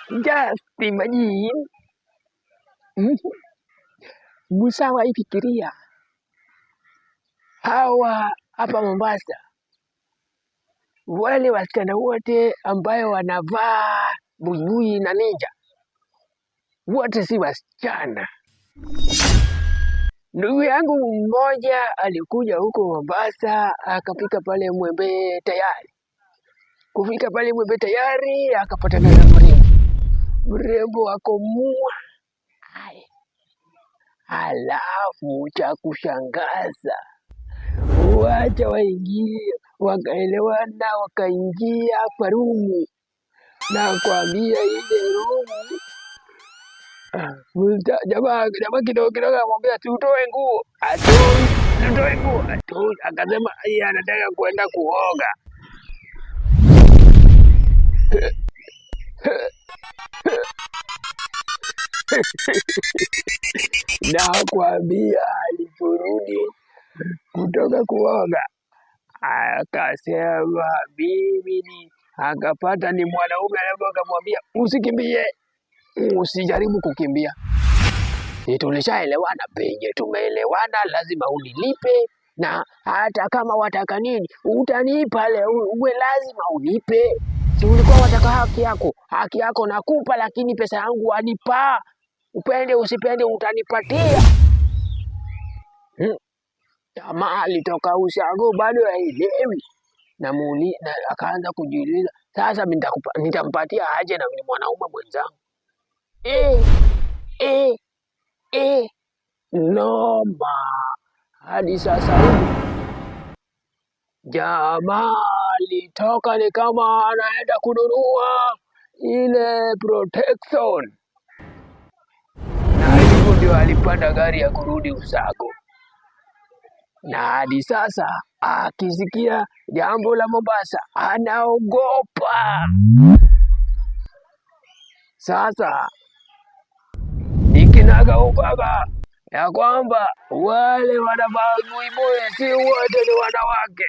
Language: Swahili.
Just imagine. Musawa ifikiria hawa hapa Mombasa, wale wasichana wote ambayo wanavaa buibui na ninja, wote si wasichana. Ndugu yangu mmoja alikuja huko Mombasa, akafika pale Mwembe Tayari. Kufika pale Mwembe Tayari akapatana na mrembo akomua. Halafu cha kushangaza, wacha waingie, wakaelewana, wakaingia kwa rumu, na kuambia ile rumu jamaa kidogo akamwambia tutoe nguo, tutoe nguo, akasema yeye anataka kwenda kuoga. Na kuambia aliporudi kutoka kuoga akasema mimi akapata ni mwanaume, akamwambia usikimbie, usijaribu kukimbia, tulishaelewana, penye tumeelewana lazima unilipe, na hata kama wataka nini utanipa leo, uwe lazima unipe. Si ulikuwa wataka haki yako nakupa, lakini pesa yangu wanipa, upende usipende utanipatia. Jamaa alitoka ushago bado haelewi, na akaanza kujiuliza, sasa nitampatia aje na ni mwanaume mwenzangu? Noma. Hadi sasa hivi jamaa alitoka ni kama anaenda kununua ile protection, na hivyo ndio alipanda gari ya kurudi Ushago. Na hadi sasa akisikia jambo la Mombasa anaogopa. Sasa nikinaga ubaga ya kwamba wale wanavaa buibui si wote ni wanawake.